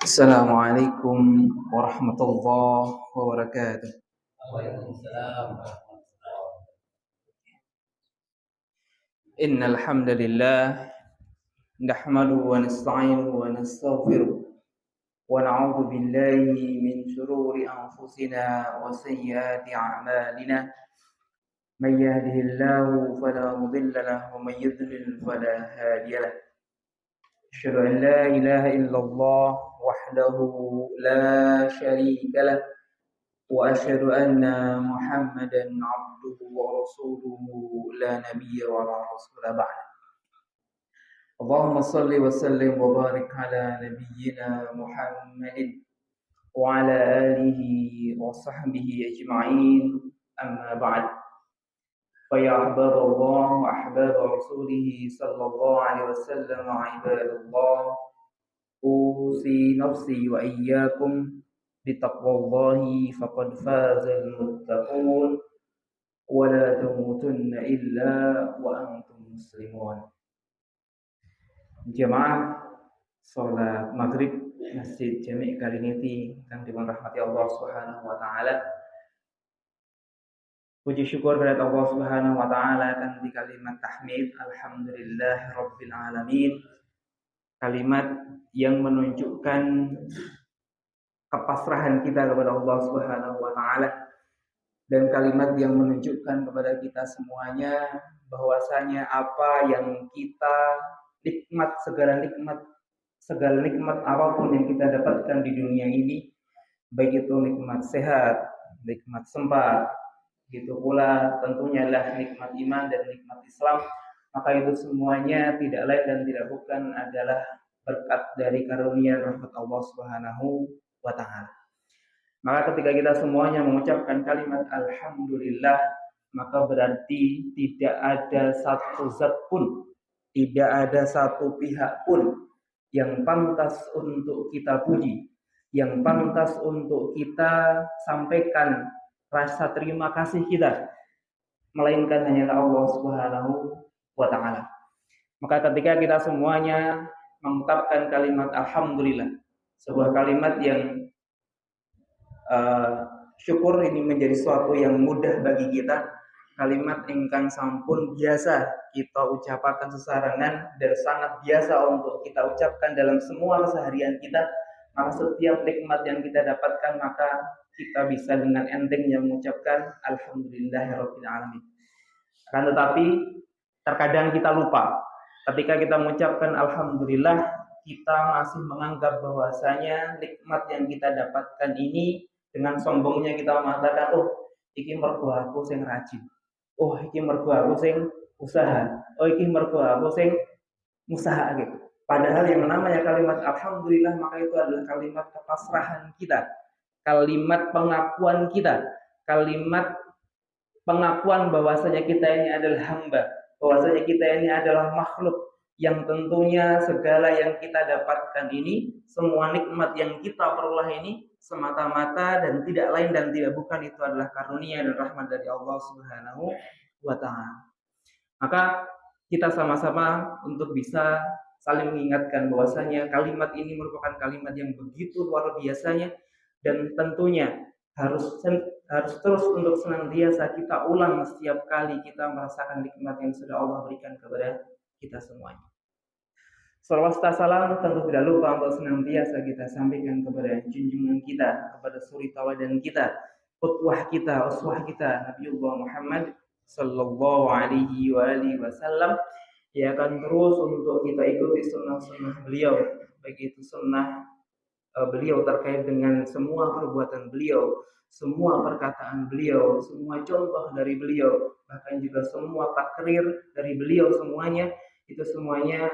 Assalamualaikum warahmatullahi wabarakatuh. Waalaikumsalam. Innal hamdalillah nahmaduhu wa nasta'inuhu wa nastaghfiruh wa na'udzu billahi min shururi anfusina wa sayyiati a'malina. May yahdihillahu fala mudilla lahu wa may yudlil fala hadiya lahu. Asyhadu an la ilaha illallah wahdahu la syarika lahu وأشهد أن محمدا عبده ورسوله لا نبي ولا رسول بعده. اللهم صل وسلم وبارك على نبينا محمد وعلى آله وصحبه أجمعين. أما بعد، فيا أحباب الله وأحباب رسوله صلى الله عليه وسلم عباد الله، أوصي نفسي وإياكم بتقوى الله فقد فاز المتقون ولا تموتن إلا وأنتم مسلمون. Jemaah salat maghrib Masjid Jami' Kaliniti yang dirahmati Allah Subhanahu wa taala. Puji syukur kepada Allah Subhanahu wa taala akan di kalimat tahmid alhamdulillahirabbil alamin. Kalimat yang menunjukkan kepasrahan kita kepada Allah Subhanahu wa taala, dan kalimat yang menunjukkan kepada kita semuanya bahwasanya apa yang kita segala nikmat apapun yang kita dapatkan di dunia ini, baik itu nikmat sehat, nikmat sempat, gitu pula tentunya adalah nikmat iman dan nikmat Islam, maka itu semuanya tidak lain dan tidak bukan adalah berkat dari karunia rahmat Allah Subhanahu wa taala. Maka ketika kita semuanya mengucapkan kalimat alhamdulillah, maka berarti tidak ada satu zat pun, tidak ada satu pihak pun yang pantas untuk kita puji, yang pantas untuk kita sampaikan rasa terima kasih kita, melainkan hanyalah Allah Subhanahu wa taala. Maka ketika kita semuanya mengucapkan kalimat alhamdulillah, sebuah kalimat yang syukur ini menjadi sesuatu yang mudah bagi kita, kalimat ingkang sampun biasa kita ucapkan sesarengan dan sangat biasa untuk kita ucapkan dalam semua keseharian kita. Maka setiap nikmat yang kita dapatkan, maka kita bisa dengan entengnya mengucapkan alhamdulillahirabbil alamin. Akan tetapi terkadang kita lupa, ketika kita mengucapkan alhamdulillah, kita masih menganggap bahwasanya nikmat yang kita dapatkan ini, dengan sombongnya kita mengatakan, oh iki mergo aku sing rajin, oh iki mergo aku sing usaha, oh iki mergo aku sing usaha gitu. Padahal yang namanya kalimat alhamdulillah, maka itu adalah kalimat kepasrahan kita, kalimat pengakuan kita, kalimat pengakuan bahwasanya kita ini adalah hamba, bahwasanya kita ini adalah makhluk yang tentunya segala yang kita dapatkan ini, semua nikmat yang kita peroleh ini semata-mata dan tidak lain dan tidak bukan itu adalah karunia dan rahmat dari Allah Subhanahu wa taala. Maka kita sama-sama untuk bisa saling mengingatkan bahwasanya kalimat ini merupakan kalimat yang begitu luar biasanya, dan tentunya harus terus untuk senantiasa kita ulang setiap kali kita merasakan nikmat yang sudah Allah berikan kepada kita semuanya. Salawat salam tentu tidak lupa untuk senantiasa kita sampaikan kepada junjungan kita, kepada suri tauladan kita, qudwah kita, uswah kita, Nabiullah Muhammad sallallahu alaihi wasallam, yang akan terus untuk kita ikuti sunnah-sunnah beliau, baik itu sunnah beliau terkait dengan semua perbuatan beliau, semua perkataan beliau, semua contoh dari beliau, bahkan juga semua takrir dari beliau, semuanya itu semuanya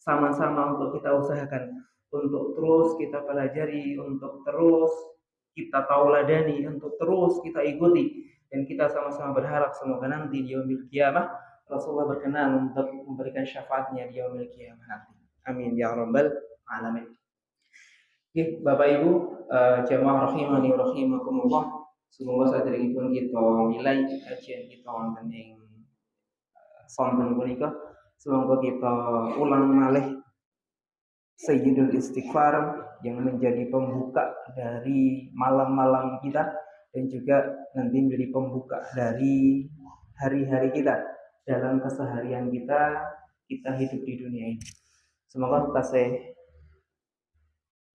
sama-sama untuk kita usahakan, untuk terus kita pelajari, untuk terus kita tauladani, untuk terus kita ikuti, dan kita sama-sama berharap semoga nanti di yaumil qiyamah Rasulullah berkenan untuk memberikan syafaatnya di yaumil qiyamah nanti. Amin ya rabbal alamin. Oke, Bapak Ibu, jamaah rahimani rahimakumullah, semoga saderengipun kita nilai kajian kita wonten ing sonten punika, semoga kita ulang malih Sayyidul Istighfar, yang menjadi pembuka dari malam-malam kita dan juga nanti menjadi pembuka dari hari-hari kita dalam keseharian kita hidup di dunia ini. Semoga tasih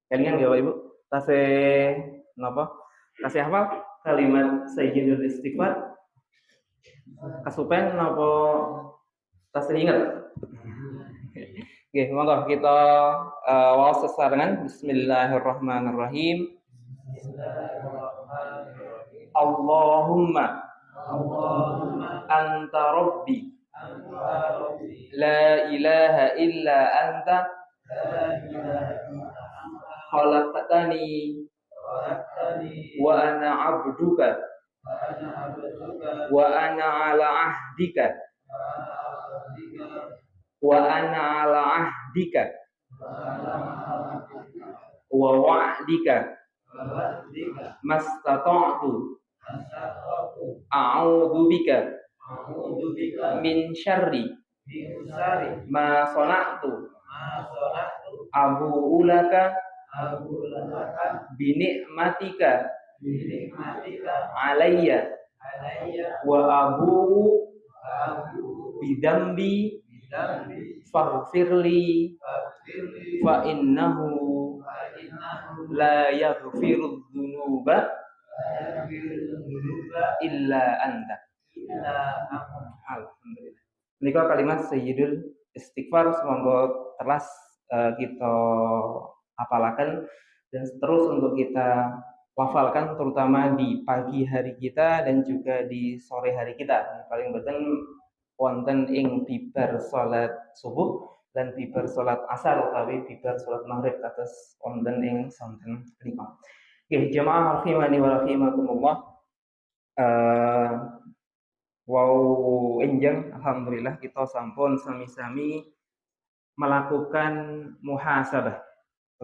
kalian ya Bapak Ibu, tasih napa? Tasih hafal kalimat Sayyidul Istighfar? Kasupen napa tasih ingat? Oke, monggo kita waos sesarengan. Bismillahirrahmanirrahim. Allahumma anta rabbi la ilaha illa anta khalaqtani wa ana abduka wa ana ala ahdika wa ana ala ahdika wa wa'dika mastata'tu a'udzu bika min syarri ma sana'tu abu'u laka bi ni'matika alayya wa abu'u bi dambi faghfirli fa innahu la yaghfiru dzunuba illa anta. Alhamdulillah. Menika kalimat Sayyidul Istighfar semoga telas kita hafalaken dan terus untuk kita lafalkan terutama di pagi hari kita dan juga di sore hari kita. Paling penting wonten ing bibar salat subuh dan bibar salat asar utawi bibar salat maghrib kados wonten ing sonten menika. Nggih jamaah rahimani wa rahimakumullah. Wow enjang alhamdulillah kita sampun sami-sami melakukan muhasabah.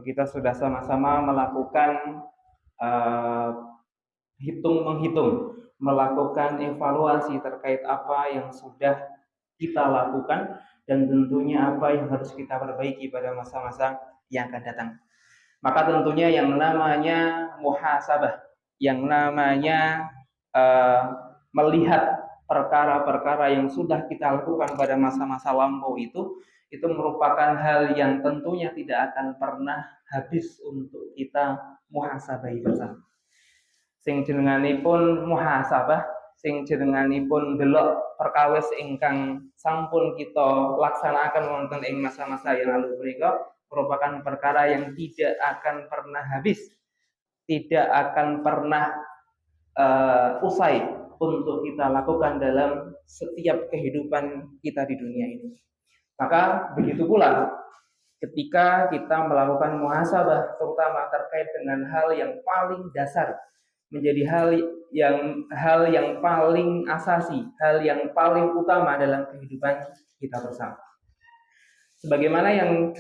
Kita sudah sama-sama melakukan hitung-menghitung, melakukan evaluasi terkait apa yang sudah kita lakukan dan tentunya apa yang harus kita perbaiki pada masa-masa yang akan datang. Maka tentunya yang namanya muhasabah, yang namanya melihat perkara-perkara yang sudah kita lakukan pada masa-masa lampau itu merupakan hal yang tentunya tidak akan pernah habis untuk kita muhasabahi bersama. Sing jenenganipun muhasabah, sing jenenganipun delok perkawis ingkang sampun kita laksanakan wonten ing masa-masa yang lalu punika merupakan perkara yang tidak akan pernah habis, tidak akan pernah usai untuk kita lakukan dalam setiap kehidupan kita di dunia ini. Maka begitu pula ketika kita melakukan muhasabah terutama terkait dengan hal yang paling dasar, menjadi hal yang paling asasi, hal yang paling utama dalam kehidupan kita bersama. Sebagaimana yang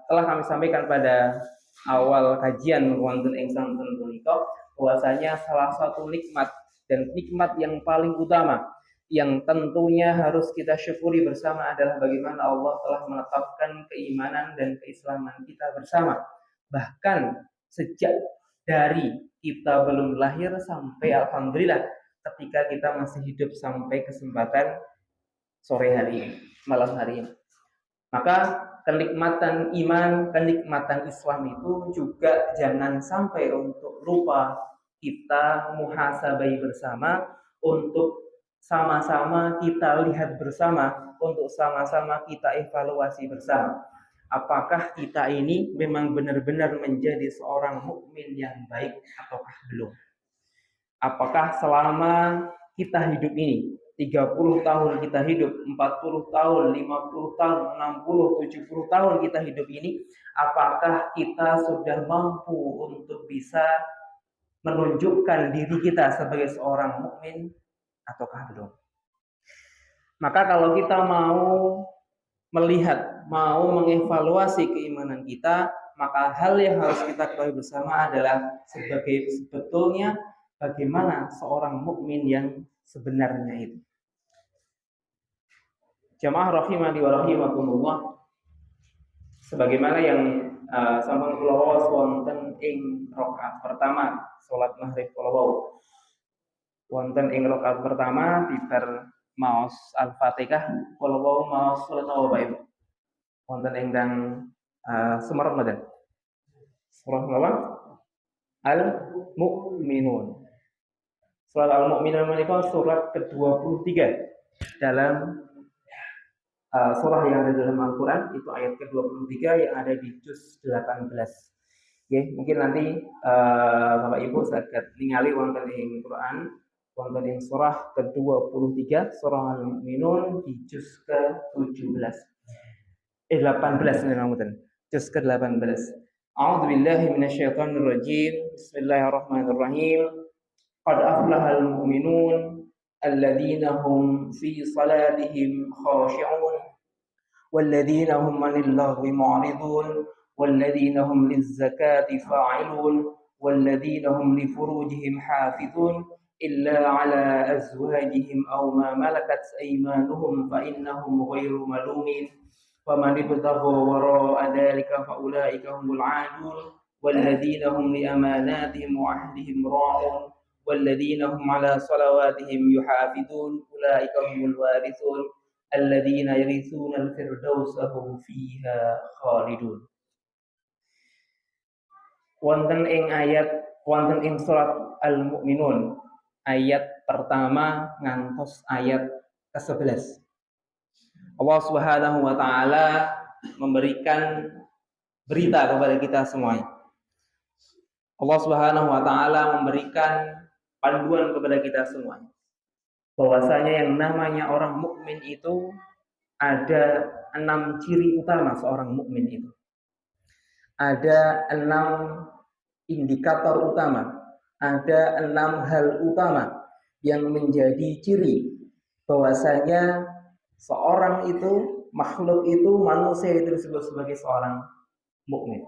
telah kami sampaikan pada awal kajian wonten ing santen punika, bahwasanya salah satu nikmat dan nikmat yang paling utama yang tentunya harus kita syukuri bersama adalah bagaimana Allah telah menetapkan keimanan dan keislaman kita bersama. Bahkan sejak dari kita belum lahir sampai alhamdulillah ketika kita masih hidup sampai kesempatan sore hari ini, malam hari ini. Maka kenikmatan iman, kenikmatan Islam itu juga jangan sampai untuk lupa kita muhasabai bersama, untuk sama-sama kita lihat bersama, untuk sama-sama kita evaluasi bersama. Apakah kita ini memang benar-benar menjadi seorang mukmin yang baik ataukah belum? Apakah selama kita hidup ini 30 tahun kita hidup, 40 tahun, 50 tahun, 60, 70 tahun kita hidup ini, apakah kita sudah mampu untuk bisa menunjukkan diri kita sebagai seorang mukmin ataukah belum? Maka kalau kita mau melihat, mau mengevaluasi keimanan kita, maka hal yang harus kita ketahui bersama adalah sebetulnya bagaimana seorang mukmin yang sebenarnya itu. Jamaah rahimani wa rahimakumullah, sebagaimana yang sampun kula waos wonten ing rakaat pertama salat maghrib kula wau. Wonten ing rakaat pertama bibar maos Al-Fatihah kula wau maos surat napa Pak Ibu? Wonten ingkang sumerep mboten? Surah napa? Al-Mu'minun. Surat Al-Mu'minun menika surat ke-23 dalam surah yang ada dalam Al-Quran, itu ayat ke-23 yang ada di juz 18. Oke, mungkin nanti Bapak Ibu saged ningali wonten ing Quran, wonten ing surah ke-23 surah Al-Mu'minun di juz ke-17. 18 ngapunten. Juz ke-18. A'udzubillahi minasyaitonir rajim. Bismillahirrahmanirrahim. Qad aflahal mu'minun alladzina hum fi salatihim khashi'un walladzina hum 'anil lagwi mu'ridun walladzina hum lizzakati fa'ilun walladzina hum li furujihim hafizun illa 'ala azwajihim aw ma malakat aymanuhum fa innahum ghairu malumin faman ibtagha wara'a dzalika fa ulaika humul 'adun walladzina hum li amanatihim wa 'ahdihim ra'un والذين هم على صلواتهم يحافظون أولئك هم الوارثون الذين يرثون الفردوس هم فيها خالدون. Wonten ing surat Al-Mu'minun ayat pertama ngantos ayat ke-11. Allah Subhanahu wa taala memberikan berita kepada kita semuanya. Allah Subhanahu wa taala memberikan panduan kepada kita semuanya bahwasanya yang namanya orang mukmin itu ada 6 ciri utama seorang mukmin itu. Ada 6 indikator utama, ada 6 hal utama yang menjadi ciri bahwasanya seorang itu, makhluk itu, manusia itu disebut sebagai seorang mukmin.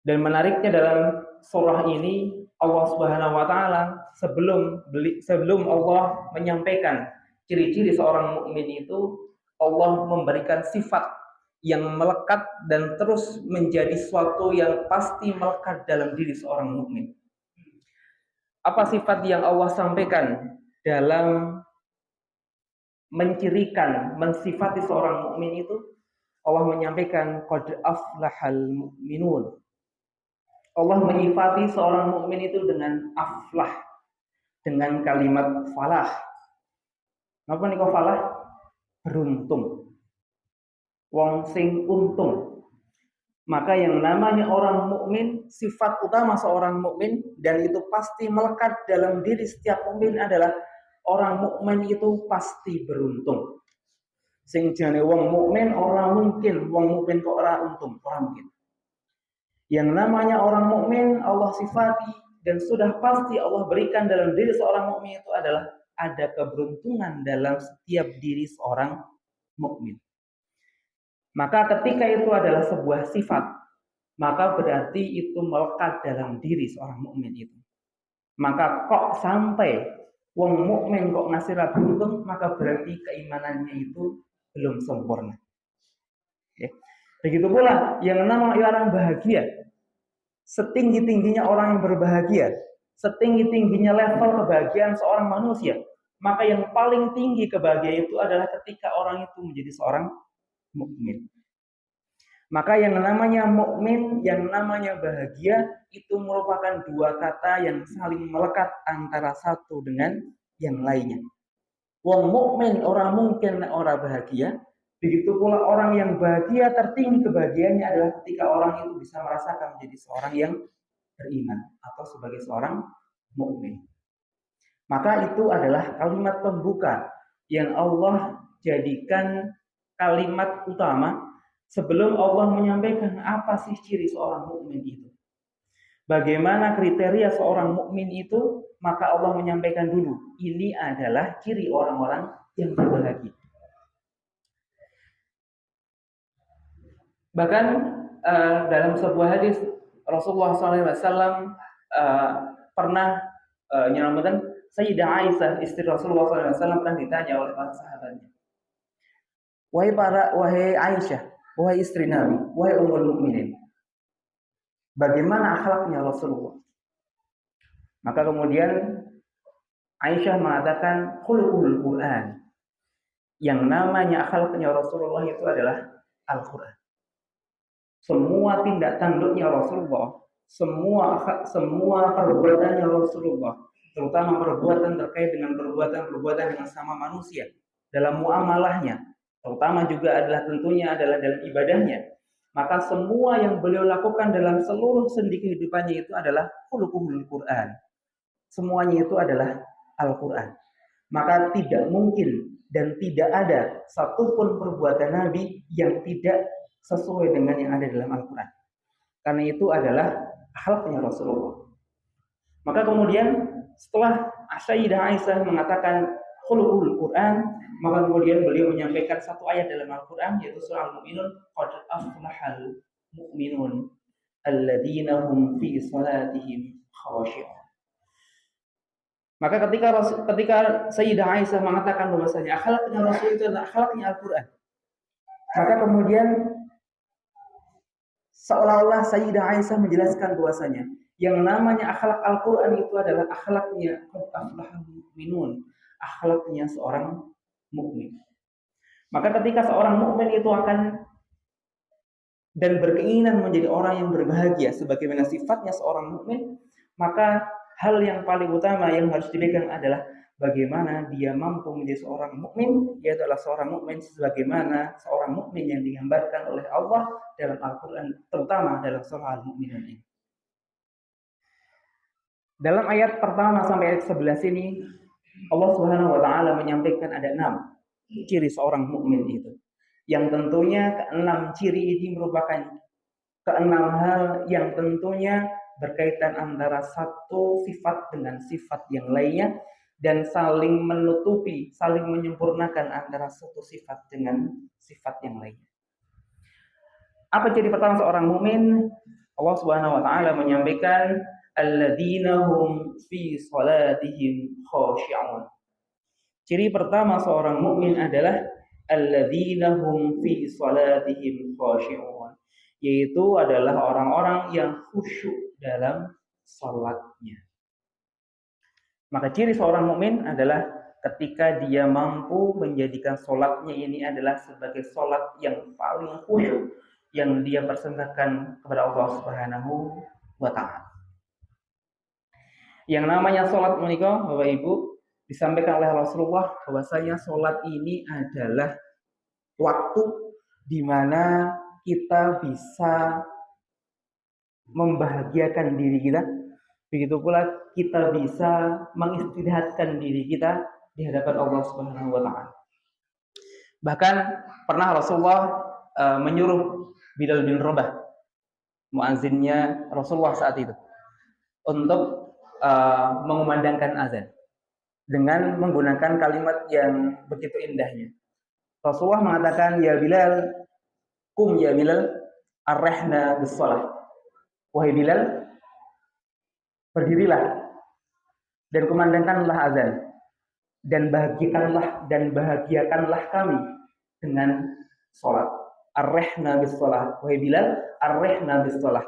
Dan menariknya dalam surah ini Allah Subhanahu wa taala sebelum Allah menyampaikan ciri-ciri seorang mukmin itu, Allah memberikan sifat yang melekat dan terus menjadi suatu yang pasti melekat dalam diri seorang mukmin. Apa sifat yang Allah sampaikan dalam mencirikan, mensifati seorang mukmin itu? Allah menyampaikan qad aflahal mu'minun. Allah menyifati seorang mukmin itu dengan aflah, dengan kalimat falah. Napa niku falah? Beruntung. Wong sing untung. Maka yang namanya orang mukmin, sifat utama seorang mukmin dan itu pasti melekat dalam diri setiap mukmin adalah orang mukmin itu pasti beruntung. Sing jane wong mukmin ora mungkin wong mukmin kok ora untung, ora mungkin. Yang namanya orang mukmin Allah sifati dan sudah pasti Allah berikan dalam diri seorang mukmin itu adalah ada keberuntungan dalam setiap diri seorang mukmin. Maka ketika itu adalah sebuah sifat, maka berarti itu melekat dalam diri seorang mukmin itu. Maka kok sampai wong mukmin kok ngasih beruntung, maka berarti keimanannya itu belum sempurna. Okay. Begitu pula yang namanya orang bahagia. Setinggi-tingginya orang yang berbahagia, setinggi-tingginya level kebahagiaan seorang manusia, maka yang paling tinggi kebahagiaan itu adalah ketika orang itu menjadi seorang mukmin. Maka yang namanya mukmin, yang namanya bahagia itu merupakan dua kata yang saling melekat antara satu dengan yang lainnya. Wong mukmin orang mungkin orang bahagia. Begitu pula orang yang bahagia, tertinggi kebahagiaannya adalah ketika orang itu bisa merasakan menjadi seorang yang beriman atau sebagai seorang mukmin. Maka itu adalah kalimat pembuka yang Allah jadikan kalimat utama sebelum Allah menyampaikan apa sih ciri seorang mukmin itu. Bagaimana kriteria seorang mukmin itu, maka Allah menyampaikan dulu, ini adalah ciri orang-orang yang berbahagia. Bahkan dalam sebuah hadis Rasulullah SAW pernah nyelamatin Sayyidah Aisyah istri Rasulullah SAW pernah ditanya oleh para sahabatnya, wahai Aisyah, wahai istri Nabi, wahai ummul mukminin, bagaimana akhlaknya Rasulullah? Maka kemudian Aisyah mengatakan khuluqul Quran. Yang namanya akhlaknya Rasulullah itu adalah Al-Quran. Semua tindak tanduknya Rasulullah, semua perbuatannya Rasulullah, terutama perbuatan terkait dengan perbuatan dengan sama manusia dalam muamalahnya, terutama juga tentunya adalah dalam ibadahnya. Maka semua yang beliau lakukan dalam seluruh sendi kehidupannya itu adalah khuluqul Quran. Semuanya itu adalah Al-Quran. Maka tidak mungkin dan tidak ada satupun perbuatan Nabi yang tidak sesuai dengan yang ada dalam Al-Quran. Karena itu adalah akhlaknya Rasulullah. Maka kemudian setelah Sayyidah Aisyah mengatakan khuluqul Quran, maka kemudian beliau menyampaikan satu ayat dalam Al-Quran, yaitu surah Al-Mu'minun, qad aflahal mu'minun alladzina hum fi salatihim khashi'un. Maka ketika Sayyidah Aisyah mengatakan bahwasanya akhlaknya Rasul itu adalah akhlaknya Al-Quran, maka kemudian seolah-olah Sayyidah Aisyah menjelaskan bahwasanya yang namanya akhlak Al-Quran itu adalah akhlaknya qad aflahal mu'minun, akhlaknya seorang mukmin. Maka ketika seorang mukmin itu akan dan berkeinginan menjadi orang yang berbahagia sebagaimana sifatnya seorang mukmin, maka hal yang paling utama yang harus dipegang adalah bagaimana dia mampu menjadi seorang mukmin, yaitu adalah seorang mukmin sebagaimana seorang mukmin yang digambarkan oleh Allah dalam Al-Quran, terutama dalam surah Al-Mu'minun ini. Dalam ayat pertama sampai ayat 11 ini, Allah Subhanahu wa taala menyampaikan ada 6 ciri seorang mukmin itu. Yang tentunya keenam ciri ini merupakan keenam hal yang tentunya berkaitan antara satu sifat dengan sifat yang lainnya dan saling menutupi, saling menyempurnakan antara satu sifat dengan sifat yang lainnya. Apa ciri pertama seorang mukmin? Allah Subhanahu wa taala menyampaikan alladzina hum fi salatihim khashi'un. Ciri pertama seorang mukmin adalah alladzina hum fi salatihim khashi'un, yaitu adalah orang-orang yang khusyuk dalam salatnya. Maka ciri seorang mukmin adalah ketika dia mampu menjadikan salatnya ini adalah sebagai salat yang paling khusyuk yang dia persembahkan kepada Allah Subhanahu wa taala. Yang namanya salat menika, Bapak Ibu, disampaikan oleh Rasulullah bahwasanya salat ini adalah waktu di mana kita bisa membahagiakan diri kita, begitu pula kita bisa mengistirahatkan diri kita di hadapan Allah Subhanahu wa taala. Bahkan pernah Rasulullah menyuruh Bilal bin Rabah, muazzinnya Rasulullah saat itu, untuk mengumandangkan azan dengan menggunakan kalimat yang begitu indahnya. Rasulullah mengatakan, ya Bilal, kum ya Bilal, arrehna bis-shalah. Wahai Bilal, berdirilah dan kumandangkanlah azan dan bahagiakanlah kami dengan salat. Arrehna bis-shalah. Wahai Bilal, arrehna bis-shalah.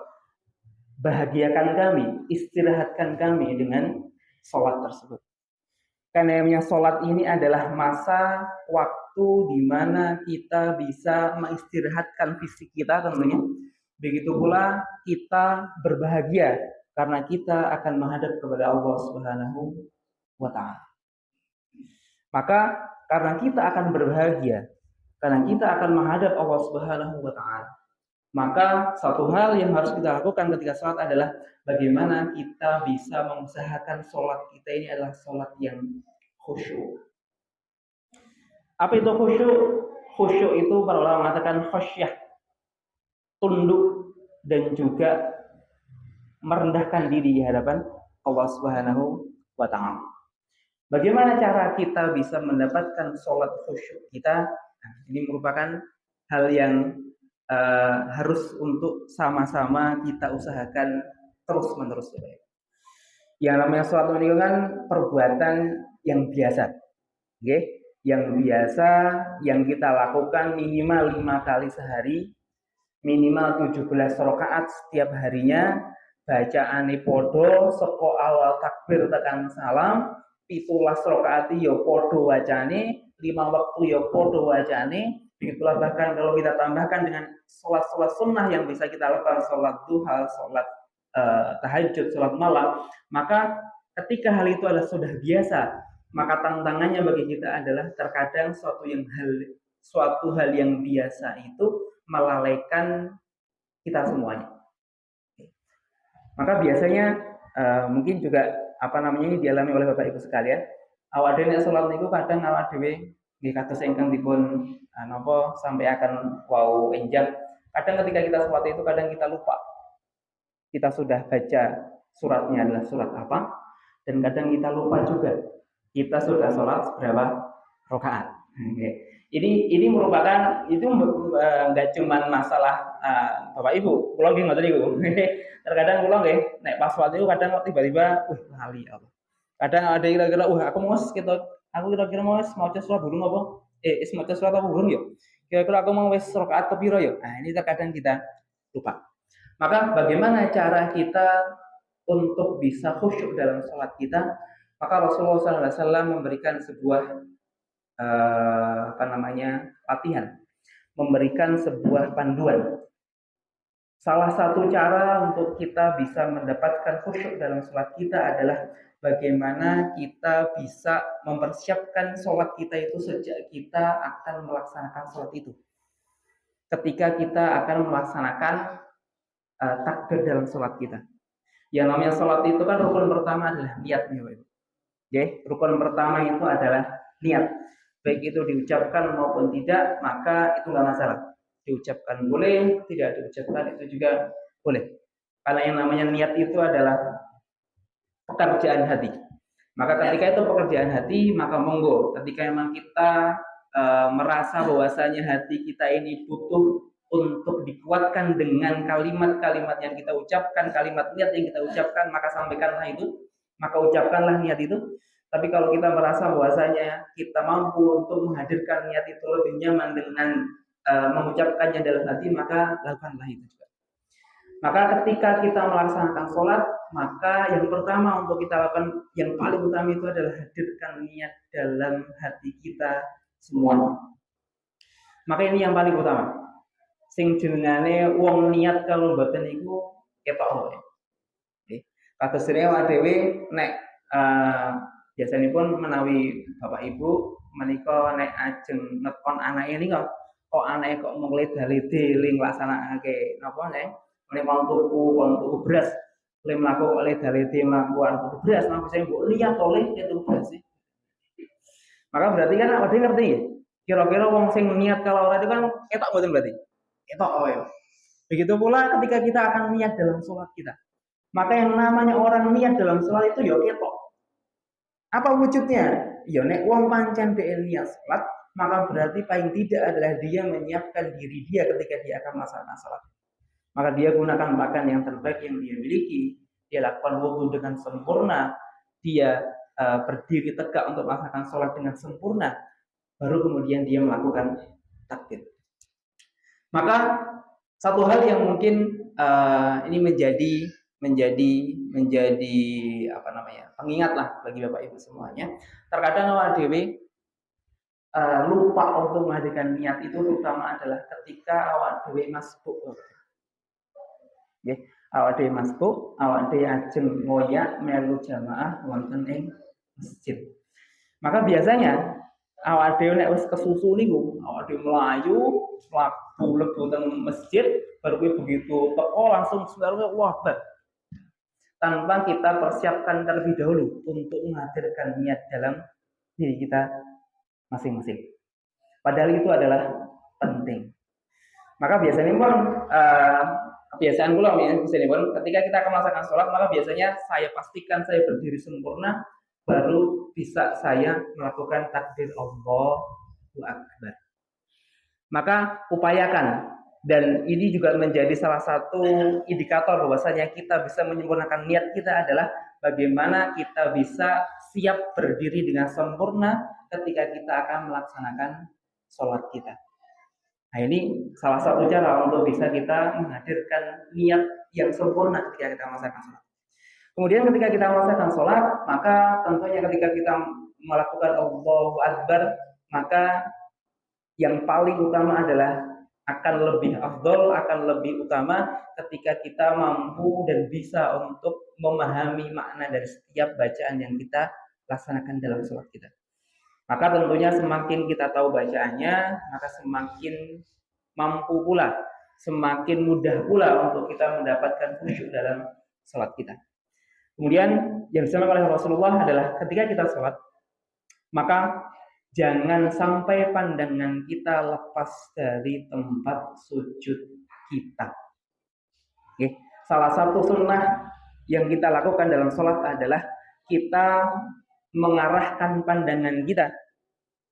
Bahagiakan kami, istirahatkan kami dengan salat tersebut. Karena yang salat ini adalah masa waktu di mana kita bisa mengistirahatkan fisik kita tentunya. Begitu pula kita berbahagia karena kita akan menghadap kepada Allah Subhanahu wa taala. Maka karena kita akan berbahagia, karena kita akan menghadap Allah Subhanahu wa taala, maka satu hal yang harus kita lakukan ketika sholat adalah bagaimana kita bisa mengusahakan sholat kita ini adalah sholat yang khusyuk. Apa itu khusyuk? Khusyuk itu para ulama mengatakan khasyah, tunduk dan juga merendahkan diri di hadapan Allah Subhanahu wa taala. Bagaimana cara kita bisa mendapatkan sholat khusyuk kita? Nah, ini merupakan hal yang harus untuk sama-sama kita usahakan terus-menerus. Yang namanya sholat ini kan perbuatan yang biasa, okay? Yang biasa yang kita lakukan minimal 5 kali sehari minimal 17 rakaat setiap harinya, bacaane podo saka awal takbir tekan salam, 17 rakaat ya podo wacane, 5 waktu ya podo wacane. Begitulah bahkan kalau kita tambahkan dengan sholat-sholat sunnah yang bisa kita lakukan, sholat duha, sholat tahajud, sholat malam, maka ketika hal itu adalah sudah biasa, maka tantangannya bagi kita adalah terkadang suatu hal yang biasa itu melalaikan kita semuanya. Maka biasanya mungkin juga ini dialami oleh Bapak Ibu sekalian. Awak dhewe nek salat niku kadang awak dhewe nggih kados ingkang dipun napa sampai akan enjang. Kadang ketika kita salat itu kadang kita lupa. Kita sudah baca suratnya adalah surat apa, dan kadang kita lupa juga kita sudah sholat berapa rakaat. Ini merupakan itu nggak cuma masalah Bapak Ibu, pulang nggak tadi terkadang pulang naik pas waktu itu kadang tiba-tiba lali apa. Kadang ada kira-kira aku kira-kira mau surat burung apa? Mau surat apa burung ya? Kira-kira aku mau wes rakaat kepiro ya? Nah, ini terkadang kita lupa. Maka bagaimana cara kita untuk bisa khusyuk dalam sholat kita? Maka Rasulullah SAW memberikan sebuah latihan, memberikan sebuah panduan. Salah satu cara untuk kita bisa mendapatkan khusyuk dalam sholat kita adalah bagaimana kita bisa mempersiapkan sholat kita itu sejak kita akan melaksanakan sholat itu. Ketika kita akan melaksanakan takbir dalam sholat kita. Yang namanya sholat itu kan rukun pertama adalah niatnya, Bapak. Rukun pertama itu adalah niat. Baik itu diucapkan maupun tidak, maka itu nggak masalah. Diucapkan boleh, tidak diucapkan itu juga boleh. Karena yang namanya niat itu adalah pekerjaan hati. Maka ketika itu pekerjaan hati, maka monggo. Ketika memang kita merasa bahwasanya hati kita ini butuh untuk dikuatkan dengan kalimat-kalimat yang kita ucapkan, kalimat niat yang kita ucapkan, maka sampaikanlah itu, maka ucapkanlah niat itu. Tapi kalau kita merasa bahwasanya kita mampu untuk menghadirkan niat itu lebih nyaman dengan mengucapkannya dalam hati, maka lakukanlah itu juga. Maka ketika kita melaksanakan sholat, maka yang pertama untuk kita lakukan, yang paling utama itu adalah hadirkan niat dalam hati kita semua. Maka ini yang paling utama. Sing jenengane wong niat kalau mboten niku ketok wae. Nggih. Kados awak dhewe nek biasanipun menawi Bapak Ibu menika nek ajeng nekon anake nika kok anake kok mulai dale-dale nglaksanakake napa nek mau tuku beras, mlaku oleh dale-dale mlaku tuku beras, napa sing mbok lihat oleh itu beras. Maka berarti kan awake ngerti ya. Kira-kira wong sing niat kalau ora itu kan ketok mboten berarti. Begitu pula ketika kita akan niat dalam sholat kita. Maka yang namanya orang niat dalam sholat itu ya ketok. Apa wujudnya? Ya nek wong pancen dhewe niat sholat, maka berarti paling tidak adalah dia menyiapkan diri dia ketika dia akan melaksanakan sholat. Maka dia gunakan pakaian yang terbaik yang dia miliki, dia lakukan wudu dengan sempurna, dia berdiri tegak untuk melaksanakan sholat dengan sempurna, baru kemudian dia melakukan takbir. Maka satu hal yang mungkin ini menjadi pengingat lah bagi Bapak Ibu semuanya. Terkadang awak dhewe lupa untuk menghadirkan niat itu, terutama adalah ketika awak dhewe masbuk. Awak dhewe masbuk, awak dhewe ajeng ngoyak melu jamaah wonten ing masjid. Maka biasanya awak dhewe nek wis kesusu niku, awak dhewe mlayu, mlebu teng masjid, baru begitu teko langsung sebenarnya wabah. Tanpa kita persiapkan terlebih dahulu untuk menghadirkan niat dalam diri kita masing-masing. Padahal itu adalah penting. Maka biasanya pun kebiasaan kula ketika kita akan melaksanakan sholat, maka biasanya saya pastikan saya berdiri sempurna, baru bisa saya melakukan takbir Allahu Akbar. Maka upayakan, dan ini juga menjadi salah satu indikator bahwasanya kita bisa menyempurnakan niat kita adalah bagaimana kita bisa siap berdiri dengan sempurna ketika kita akan melaksanakan sholat kita. Nah, ini salah satu cara untuk bisa kita menghadirkan niat yang sempurna ketika kita melaksanakan sholat. Kemudian ketika kita melaksanakan sholat, maka tentunya ketika kita melakukan Allahu Akbar, maka yang paling utama adalah akan lebih afdol, akan lebih utama ketika kita mampu dan bisa untuk memahami makna dari setiap bacaan yang kita laksanakan dalam sholat kita. Maka tentunya semakin kita tahu bacaannya, maka semakin mampu pula, semakin mudah pula untuk kita mendapatkan khusyuk dalam sholat kita. Kemudian yang disampaikan oleh Rasulullah adalah ketika kita sholat, maka jangan sampai pandangan kita lepas dari tempat sujud kita. Oke. Salah satu sunnah yang kita lakukan dalam sholat adalah kita mengarahkan pandangan kita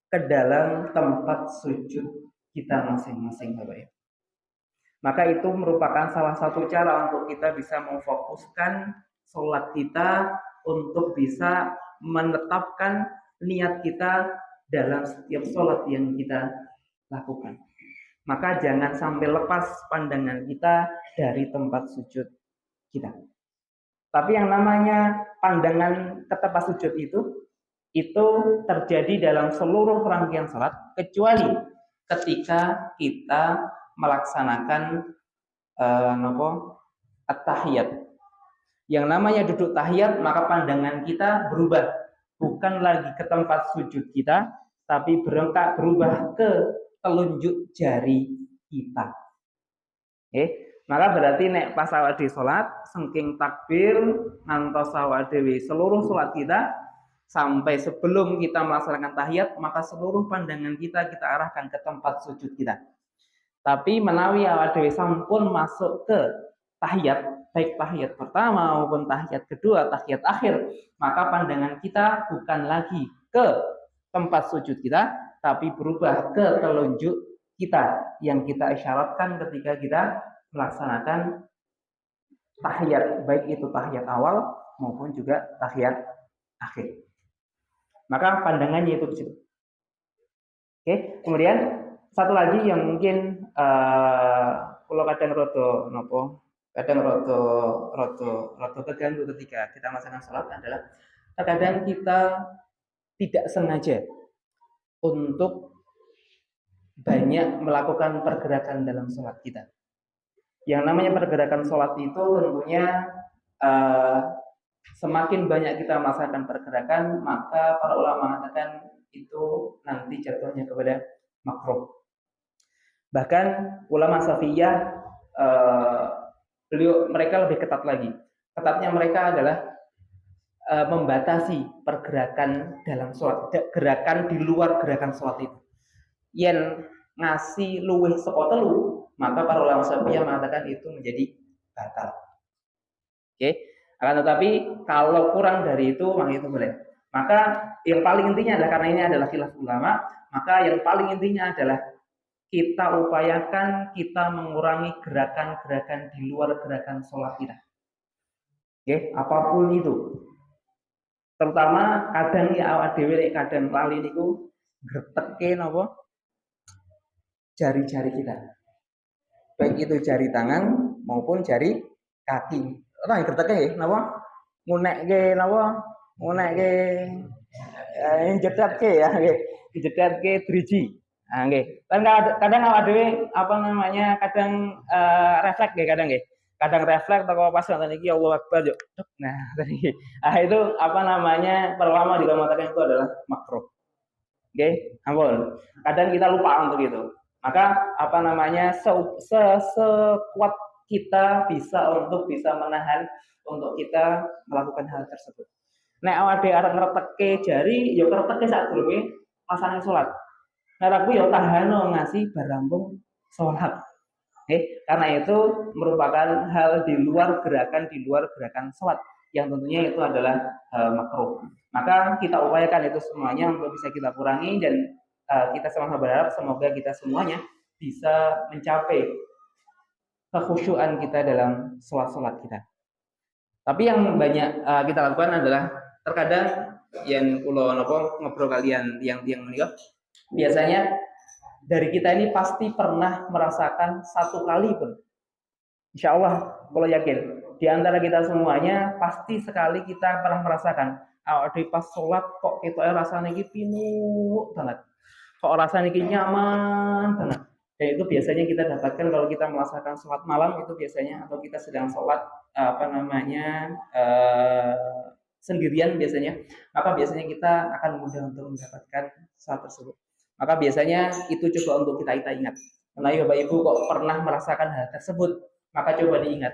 ke dalam tempat sujud kita masing-masing, Bapak Ibu. Maka itu merupakan salah satu cara untuk kita bisa memfokuskan sholat kita untuk bisa menetapkan niat kita dalam setiap sholat yang kita lakukan. Maka jangan sampai lepas pandangan kita dari tempat sujud kita. Tapi yang namanya pandangan ke tempat sujud itu terjadi dalam seluruh rangkaian sholat, kecuali ketika kita melaksanakan at-tahiyat. Yang namanya duduk tahiyat, maka pandangan kita berubah, bukan lagi ke tempat sujud kita, tapi berubah ke telunjuk jari kita. Maka berarti nek pas awak di sholat, sengking takbir ngantos awak dewi seluruh sholat kita sampai sebelum kita melaksanakan tahiyat, maka seluruh pandangan kita arahkan ke tempat sujud kita. Tapi menawi awak dewi sampun masuk ke tahiyat, baik tahiyat pertama maupun tahiyat kedua, tahiyat akhir, maka pandangan kita bukan lagi ke tempat sujud kita, tapi berubah ke telunjuk kita yang kita isyaratkan ketika kita melaksanakan tahiyat, baik itu tahiyat awal maupun juga tahiyat akhir. Maka pandangannya itu di situ. Oke, kemudian satu lagi yang mungkin kalau kadang roto terganggu ketika kita melaksanakan sholat adalah terkadang kita tidak sengaja untuk banyak melakukan pergerakan dalam sholat kita. Yang namanya pergerakan sholat itu tentunya semakin banyak kita melaksanakan pergerakan, maka para ulama mengatakan itu nanti jatuhnya kepada makruh. Bahkan ulama Syafi'iyah mereka lebih ketat lagi. Ketatnya mereka adalah membatasi pergerakan dalam sholat, gerakan di luar gerakan sholat itu. Yang ngasih luwih saka telu, maka para ulama Syafi'iyah mengatakan itu menjadi batal. Oke. Akan tetapi kalau kurang dari itu, maka itu boleh. Maka yang paling intinya adalah, karena ini adalah khilaf ulama, maka yang paling intinya adalah kita upayakan kita mengurangi gerakan-gerakan di luar gerakan sholat kita. Oke, apapun itu. Terutama kadang ya awak dhewe kadang lali niku greteke napa jari-jari kita. Baik itu jari tangan maupun jari kaki. Ora greteke nggih napa? Ngunekke napa? Ngunekke jedhatke ya nggih. Jedhatke driji. Nah, nggih. Kadang awak dhewe kadang refleks nggih kadang nggih. Kadang refleks teko pas nonton iki Allahu Akbar yo. Nah, tadi itu perlama juga mengatakan itu adalah makruh. Oke, ampun. Kadang kita lupa untuk itu. Maka sekuat kita untuk bisa menahan untuk kita melakukan hal tersebut. Nek awak dhewe arep ngreteke jari, yo ngreteke sadurunge pasane salat. Nek aku yo tahano ngasih barambung salat. Karena itu merupakan hal di luar gerakan salat yang tentunya itu adalah makruh. Maka kita upayakan itu semuanya untuk bisa kita kurangi, dan kita sama-sama berharap semoga kita semuanya bisa mencapai kekhusyuan kita dalam sholat kita. Tapi yang banyak kita lakukan adalah terkadang yang ngobrol kalian yang menikah biasanya dari kita ini pasti pernah merasakan satu kali pun. Insya Allah, kalau yakin di antara kita semuanya pasti sekali kita pernah merasakan. Di pas sholat kok kita rasanya ini pinuh banget, kok rasanya ini nyaman banget. Dan itu biasanya kita dapatkan kalau kita melaksanakan sholat malam itu biasanya, atau kita sedang sholat sendirian biasanya, maka biasanya kita akan mudah untuk mendapatkan sholat tersebut. Maka biasanya itu coba untuk kita ingat. Nah, Bapak Ibu kok pernah merasakan hal tersebut, maka coba diingat.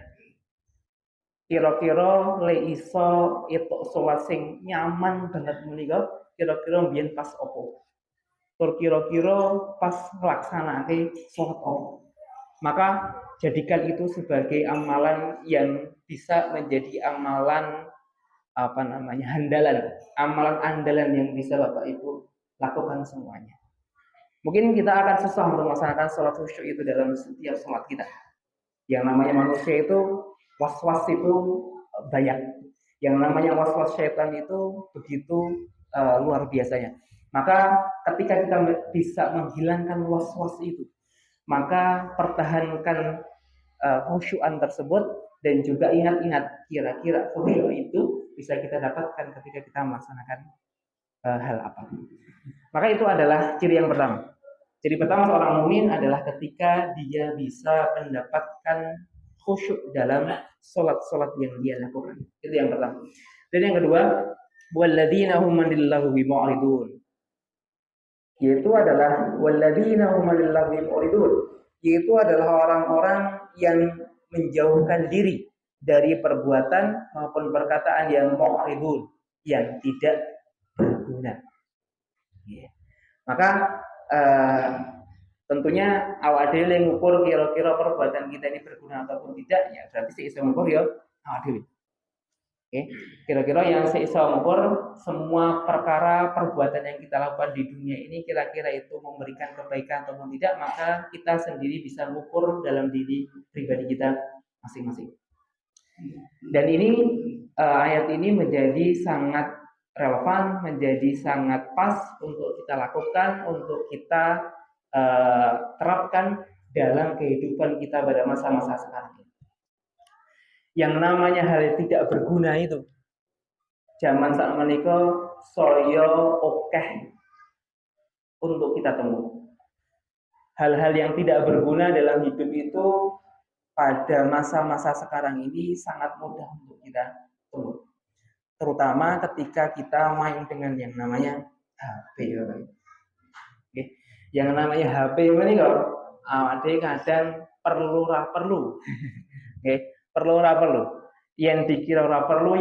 Kira-kira le iso itu sholat sing nyaman banget menika, kira-kira mbiyen pas opo? Tur kira-kira pas nglaksanake sholat opo? Maka jadikan itu sebagai amalan yang bisa menjadi amalan handalan, amalan andalan yang bisa Bapak Ibu lakukan semuanya. Mungkin kita akan susah untuk melaksanakan sholat khusyuk itu dalam setiap sholat kita. Yang namanya manusia itu was-was itu banyak. Yang namanya was-was syaitan itu begitu luar biasanya. Maka ketika kita bisa menghilangkan was-was itu, maka pertahankan khusyuan tersebut, dan juga ingat-ingat kira-kira khusyuk itu bisa kita dapatkan ketika kita melaksanakan hal apa. Maka itu adalah ciri yang pertama. Ciri pertama seorang mukmin adalah ketika dia bisa mendapatkan khusyuk dalam sholat-sholat yang dia lakukan. Itu yang pertama. Dan yang kedua, walladzina hum lillahi mu'ridun. Yaitu adalah walladzina hum lillahi mu'ridun. Yaitu adalah orang-orang yang menjauhkan diri dari perbuatan maupun perkataan yang mu'ridun, yang tidak berguna. Maka tentunya awak dhewe ngukur kira-kira perbuatan kita ini berguna ataupun tidak, ya berarti seiso ngukur ya awak dhewe. Kira-kira yang seiso ngukur semua perkara perbuatan yang kita lakukan di dunia ini kira-kira itu memberikan kebaikan ataupun tidak, maka kita sendiri bisa ngukur dalam diri pribadi kita masing-masing. Dan ini ayat ini menjadi sangat relevan, menjadi sangat pas untuk kita lakukan, untuk kita terapkan dalam kehidupan kita pada masa-masa sekarang ini. Yang namanya hal tidak berguna itu, zaman saat menika saya okeh untuk kita temui. Hal-hal yang tidak berguna dalam hidup itu pada masa-masa sekarang ini sangat mudah untuk kita temui. Terutama ketika kita main dengan yang namanya HP. Yang namanya HP ini kok ada kadang perlu perlu yang dikira ora perlu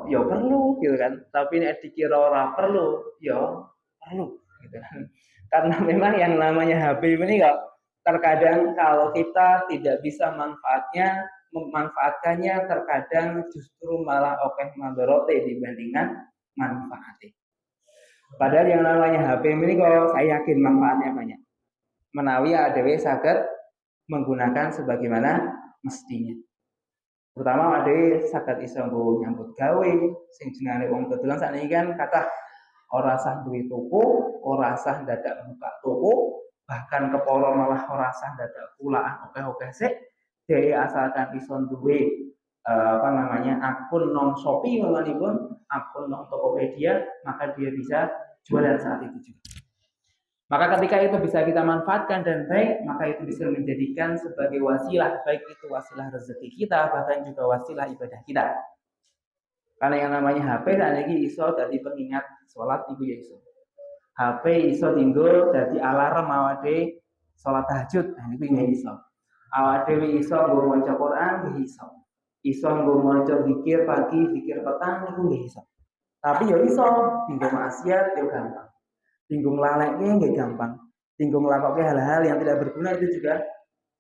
ya perlu gitu kan, tapi nek dikira ora perlu ya perlu gitu kan. Karena memang yang namanya HP ini kok terkadang kalau kita tidak bisa memanfaatkannya, terkadang justru malah okeh mandorote dibandingkan manfaatnya. Padahal yang namanya HP ini kok saya yakin manfaatnya banyak. Menawi adewe saged menggunakan sebagaimana mestinya. Terutama adewe saged iso nyambut gawe sing jenenge wong kebetulan sakniki kan kathah ora sah duwe toko, ora sah dadak buka toko, bahkan keporo malah ora sah dadak kulaan oke-oke sik. Dhewe asalkan iso duwe akun nang Shopee pun, akun nang Tokopedia, maka dia bisa jualan saat itu juga. Maka ketika itu bisa kita manfaatkan dan baik, maka itu bisa menjadikan sebagai wasilah, baik itu wasilah rezeki kita, bahkan juga wasilah ibadah kita. Karena yang namanya HP lagi iso dadi pengingat sholat ibu ya iso. HP iso tinggal dadi alarm awake sholat tahajud, nah itu nggak iso. Awake iso nggo maca Quran nggih iso. Iso nggo maca zikir pagi, zikir petang itu nggih iso. Tapi ya iso tinggal maksiat ya gampang. Tinggal laleknya nggih gampang. Tinggal ngelakukan hal-hal yang tidak berguna itu juga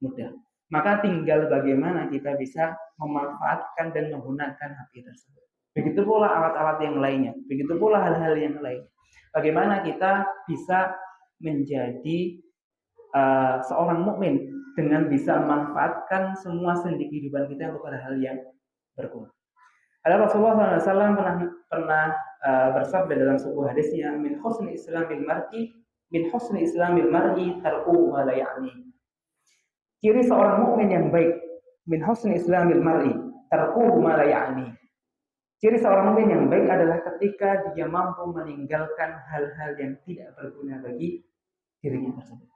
mudah. Maka tinggal bagaimana kita bisa memanfaatkan dan menggunakan HP tersebut. Begitu pula alat-alat yang lainnya, begitu pula hal-hal yang lain. Bagaimana kita bisa menjadi seorang mukmin dengan bisa memanfaatkan semua sendi kehidupan kita untuk hal-hal yang berguna. Ada Rasulullah SAW pernah bersabda dalam sebuah hadisnya, min husni islamil mar'i min husni islamil mar'i tarku ma la ya'ni. Ciri seorang mukmin yang baik, min husni islamil mar'i tarku ma la ya'ni. Ciri seorang mukmin yang baik adalah ketika dia mampu meninggalkan hal-hal yang tidak berguna bagi dirinya tersebut.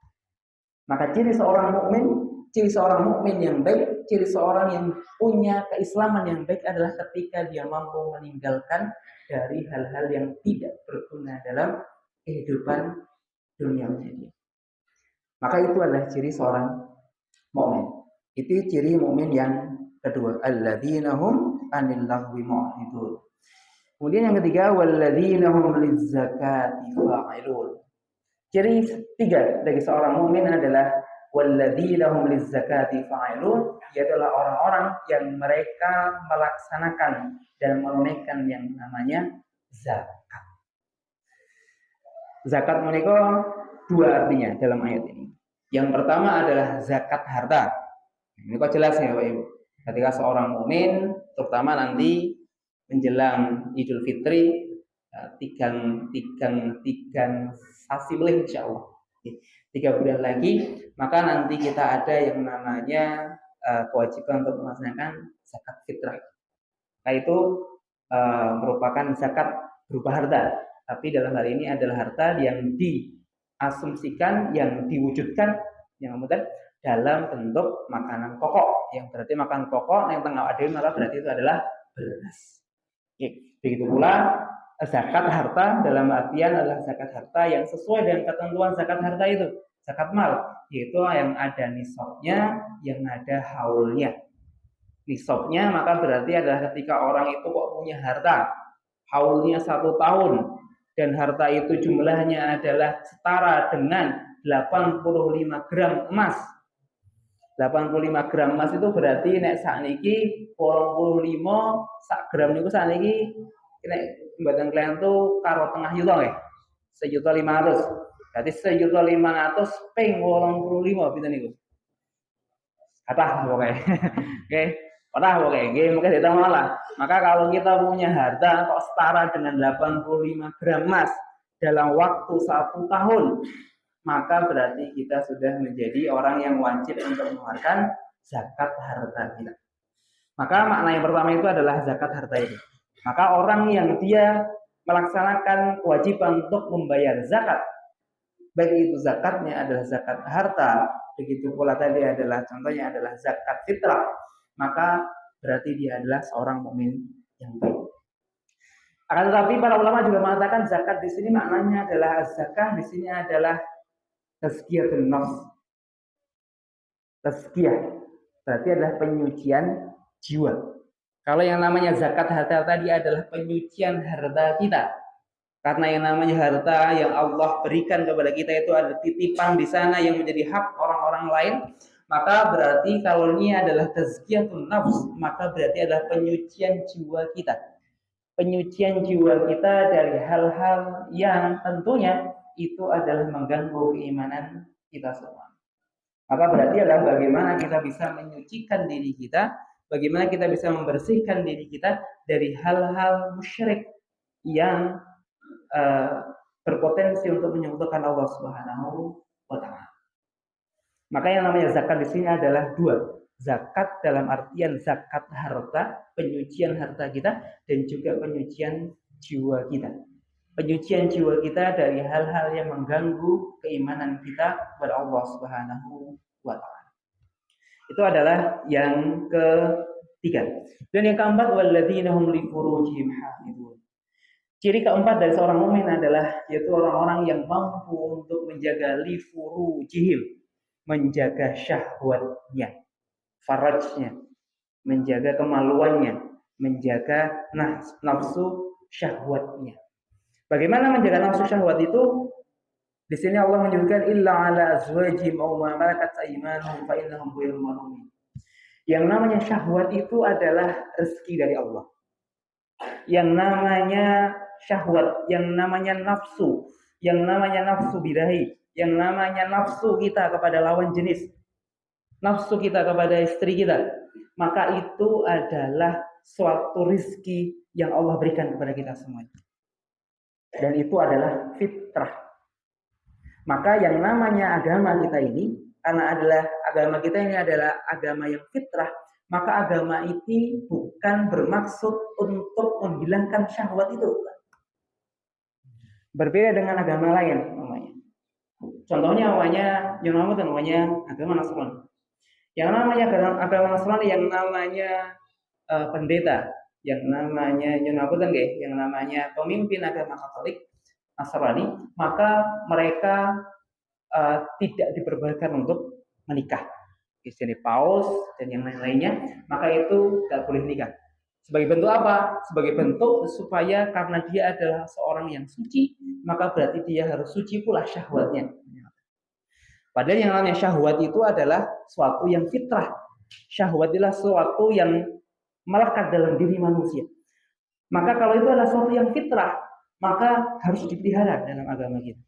Maka ciri seorang mukmin yang baik, ciri seorang yang punya keislaman yang baik adalah ketika dia mampu meninggalkan dari hal-hal yang tidak berguna dalam kehidupan duniawi dia. Maka itu adalah ciri seorang mukmin. Itu ciri mukmin yang kedua, alladzina hum 'anil lagwi mu'ridun. Kemudian yang ketiga, walladzina hum lizzakati fa'ilun. Ciri tiga dari seorang mukmin adalah walladzina hum lizzakati fa'ilun, yaitu orang-orang yang mereka melaksanakan dan menunaikan yang namanya zakat. Zakat menika dua artinya dalam ayat ini. Yang pertama adalah zakat harta. Ini kok jelas ya Bapak Ibu. Ketika seorang mukmin, terutama nanti menjelang Idul Fitri, tigang sasi melih insya Allah 3 bulan lagi, maka nanti kita ada yang namanya kewajiban untuk melaksanakan zakat fitrah. Nah itu merupakan zakat berupa harta, tapi dalam hal ini adalah harta yang diasumsikan, yang diwujudkan, yang kemudian dalam bentuk makanan pokok, yang berarti makanan pokok yang tengah ada maka berarti itu adalah beras. Begitu pula zakat harta dalam artian adalah zakat harta yang sesuai dengan ketentuan zakat harta itu, zakat mal, yaitu yang ada nisabnya, yang ada haulnya. Nisabnya maka berarti adalah ketika orang itu kok punya harta, haulnya 1 tahun, dan harta itu jumlahnya adalah setara dengan 85 gram emas. 85 gram emas itu berarti nek sakniki 85 sak gram niku sakniki nek mboten kalian tuh karo tengah yuta nggih. 1.500.000. Berarti 1.500.000 ping 85 pinten niku? Kathah pokoke. Oke, kathah pokoke. Nggih, mungkin ditambah lah. Maka kalau kita punya harta kok setara dengan 85 gram emas dalam waktu 1 tahun, maka berarti kita sudah menjadi orang yang wajib untuk mengeluarkan zakat harta kita. Maka makna yang pertama itu adalah zakat harta itu. Maka orang yang dia melaksanakan kewajiban untuk membayar zakat, baik itu zakatnya adalah zakat harta, begitu pula tadi adalah contohnya adalah zakat fitrah, maka berarti dia adalah seorang mukmin yang baik. Akan tetapi para ulama juga mengatakan zakat di sini maknanya adalah zakah di sini adalah tazkiyatun nafs. Tazkiyah berarti adalah penyucian jiwa. Kalau yang namanya zakat harta tadi adalah penyucian harta kita. Karena yang namanya harta yang Allah berikan kepada kita itu ada titipan di sana yang menjadi hak orang-orang lain, maka berarti kalau ini adalah tazkiyatun nafs, maka berarti adalah penyucian jiwa kita. Penyucian jiwa kita dari hal-hal yang tentunya itu adalah mengganggu keimanan kita semua. Maka berarti adalah bagaimana kita bisa menyucikan diri kita, bagaimana kita bisa membersihkan diri kita dari hal-hal musyrik yang berpotensi untuk menyekutukan Allah Subhanahu wa taala. Maka yang namanya zakat di sini adalah dua. Zakat dalam artian zakat harta, penyucian harta kita, dan juga penyucian jiwa kita. Penyucian jiwa kita dari hal-hal yang mengganggu keimanan kita kepada Allah Subhanahu wa taala. Itu adalah yang ketiga. Dan yang keempat, walladzina hum li furujihim hafizun. Ciri keempat dari seorang mukmin adalah yaitu orang-orang yang mampu untuk menjaga li furujihim, menjaga syahwatnya, farajnya, menjaga kemaluannya, menjaga nafsu syahwatnya. Bagaimana menjaga nafsu syahwat itu? Di sini Allah menyebutkan illa ala azwajihim aw ma malakat aymanuhum fa innahum ghairu malumin. Yang namanya syahwat itu adalah rezeki dari Allah. Yang namanya syahwat, yang namanya nafsu, yang namanya nafsu birahi, yang namanya nafsu kita kepada lawan jenis, nafsu kita kepada istri kita, maka itu adalah suatu rizki yang Allah berikan kepada kita semuanya. Dan itu adalah fitrah. Maka yang namanya agama kita ini, karena agama kita ini adalah agama yang fitrah, maka agama ini bukan bermaksud untuk menghilangkan syahwat itu. Berbeda dengan agama lain namanya. Contohnya namanya agama Nasrani. Yang namanya agama Nasrani, yang namanya pendeta, yang namanya yang namanya pemimpin agama Katolik Nasrani, maka mereka tidak diperbolehkan untuk menikah. Istri paus dan yang lain-lainnya, maka itu tidak boleh nikah. Sebagai bentuk apa? Sebagai bentuk supaya karena dia adalah seorang yang suci, maka berarti dia harus suci pula syahwatnya. Padahal yang namanya syahwat itu adalah suatu yang fitrah. Syahwat adalah suatu yang melekat dalam diri manusia. Maka kalau itu adalah suatu yang fitrah, maka harus dipelihara dalam agama kita.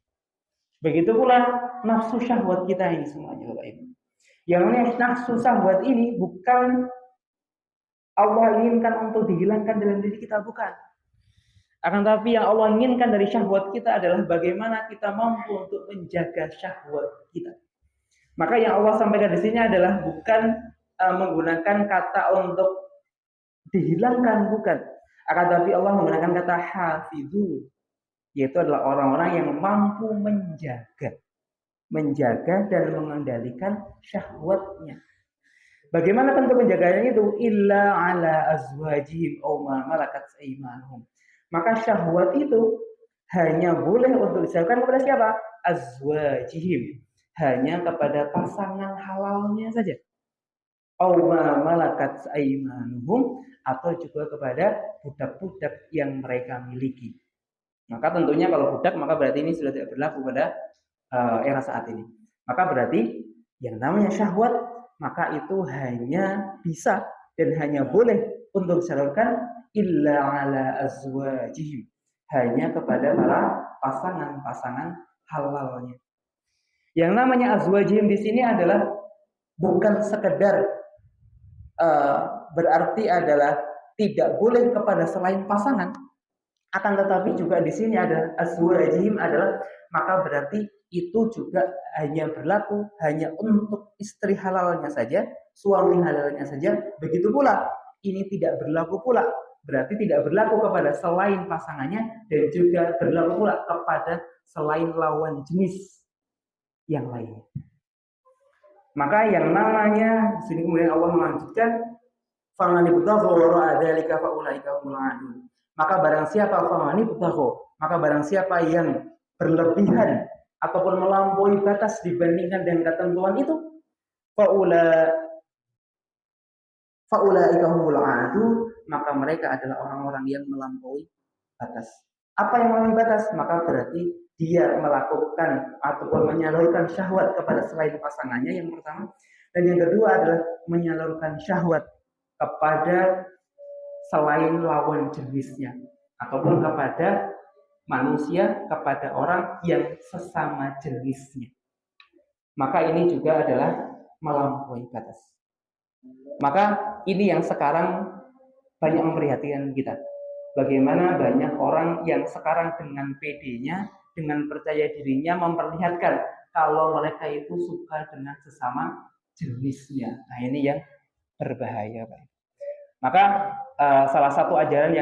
Begitu pula nafsu syahwat kita ini semuanya, Bapak Ibu. Yang namanya nafsu syahwat ini bukan Allah inginkan untuk dihilangkan dalam diri kita, bukan. Akan tapi yang Allah inginkan dari syahwat kita adalah bagaimana kita mampu untuk menjaga syahwat kita. Maka yang Allah sampaikan di sini adalah bukan menggunakan kata untuk dihilangkan, bukan. Akan tapi Allah menggunakan kata hafizun, yaitu adalah orang-orang yang mampu menjaga dan mengendalikan syahwatnya. Bagaimana bentuk penjagaannya itu? Illa ala azwajihim aw ma malakat aymanuhum. Maka syahwat itu hanya boleh untuk disalurkan kepada siapa? Azwajihim. Hanya kepada pasangan halalnya saja. Aw ma malakat aymanuhum, atau juga kepada budak-budak yang mereka miliki. Maka tentunya kalau budak, maka berarti ini sudah tidak berlaku pada era saat ini. Maka berarti yang namanya syahwat, maka itu hanya bisa dan hanya boleh untuk disalurkan illa ala azwajihim, hanya kepada para pasangan-pasangan halalnya. Yang namanya azwajihim di sini adalah bukan sekedar berarti adalah tidak boleh kepada selain pasangan, akan tetapi juga di sini ada azwajihim adalah maka berarti itu juga hanya berlaku hanya untuk istri halalnya saja, suami halalnya saja. Begitu pula ini tidak berlaku pula, berarti tidak berlaku kepada selain pasangannya, dan juga berlaku pula kepada selain lawan jenis yang lainnya. Maka yang namanya di sini kemudian Allah melanjutkan, "Faman ibtagha wara'a dzalika fa ulaika humul 'adun." Maka barang siapa maka barang siapa yang berlebihan ataupun melampaui batas dibandingkan dengan ketentuan itu, faulaika humul 'adun, maka mereka adalah orang-orang yang melampaui batas. Apa yang melampaui batas? Maka berarti dia melakukan ataupun menyalurkan syahwat kepada selain pasangannya yang pertama, dan yang kedua adalah menyalurkan syahwat kepada selain lawan jenisnya ataupun kepada manusia, kepada orang yang sesama jenisnya. Maka ini juga adalah melampaui batas. Maka ini yang sekarang banyak memprihatinkan kita. Bagaimana banyak orang yang sekarang dengan PD-nya, dengan percaya dirinya memperlihatkan kalau mereka itu suka dengan sesama jenisnya. Nah, ini yang berbahaya, Pak. Maka salah satu ajaran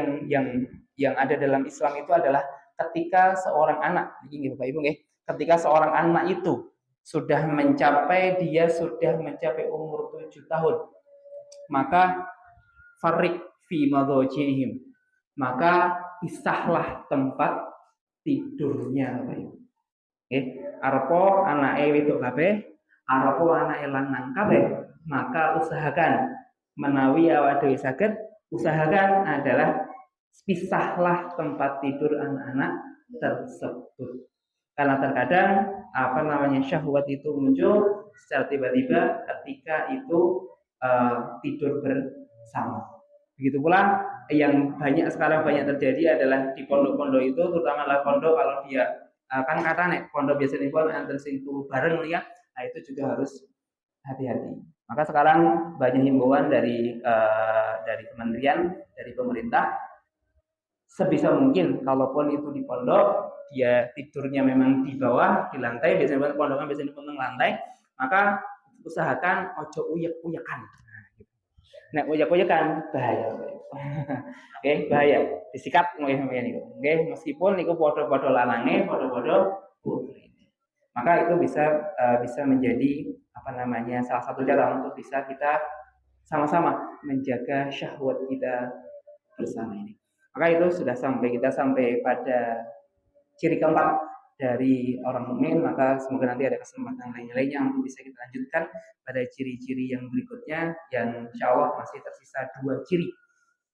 yang ada dalam Islam itu adalah ketika seorang anak, ini Bapak Ibu, ketika seorang anak itu sudah mencapai umur 7 tahun, maka farik fi madajihim, maka pisahlah tempat tidurnya, Bapak Ibu. Arepa anake wedok kabeh, arepa anake lanang kabeh, maka usahakan menawi awak dhewe saged, usahakan adalah pisahlah tempat tidur anak-anak tersebut. Karena terkadang syahwat itu muncul secara tiba-tiba ketika itu tidur bersama. Begitu pula yang sekarang banyak terjadi adalah di pondok-pondok itu, terutama lah pondok kalau dia kan katanya pondok biasanya pun antar sing turu bareng ya, nah itu juga harus hati-hati. Maka sekarang banyak himbauan dari kementerian, dari pemerintah, sebisa mungkin kalaupun itu di pondok dia tidurnya memang di bawah di lantai, biasanya pondok kan biasanya di lantai, maka usahakan ojo uyak-uyakan. Nek uyak-uyakan bahaya. Oke, bahaya. Disikat ngono niku. Oke, meskipun niku padha-padha lanange, padha-padha putrine. Maka itu bisa menjadi apa namanya salah satu cara untuk bisa kita sama-sama menjaga syahwat kita bersama ini. Maka itu sudah kita sampai pada ciri keempat dari orang mukmin. Maka semoga nanti ada kesempatan lainnya untuk bisa kita lanjutkan pada ciri-ciri yang berikutnya, yang insya Allah masih tersisa 2 ciri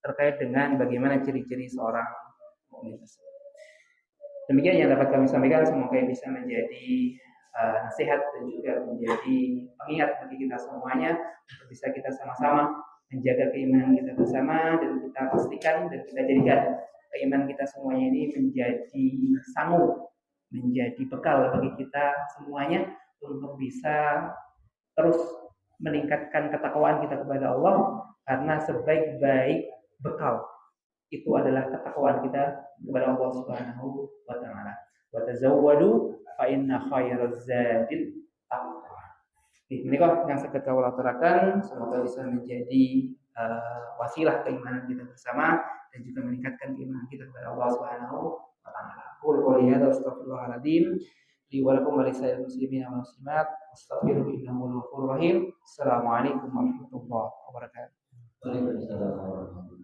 terkait dengan bagaimana ciri-ciri seorang mukmin tersebut. Demikian yang dapat kami sampaikan, semoga bisa menjadi nasihat dan juga menjadi pengingat bagi kita semuanya untuk bisa kita sama-sama menjaga keimanan kita bersama, dan kita pastikan dan kita jadikan keimanan kita semuanya ini menjadi sangu, menjadi bekal bagi kita semuanya untuk bisa terus meningkatkan ketakwaan kita kepada Allah, karena sebaik-baik bekal itu adalah ketakwaan kita kepada Allah Subhanahu wa taala. Wa tazawwadu fa inna khairaz zadil taqwa. Ini kok yang saged kawula aturaken, semoga bisa menjadi wasilah keimanan kita bersama dan juga meningkatkan keimanan kita kepada Allah Subhanahu wa taala. Qul qouli hadza astaghfirullahaladzim li wa lakum wa lisa'il muslimin wal muslimat astaghfiruhu innahu ghafurur rahim. Assalamualaikum warahmatullahi wabarakatuh. Waalaikumsalam warahmatullahi wabarakatuh.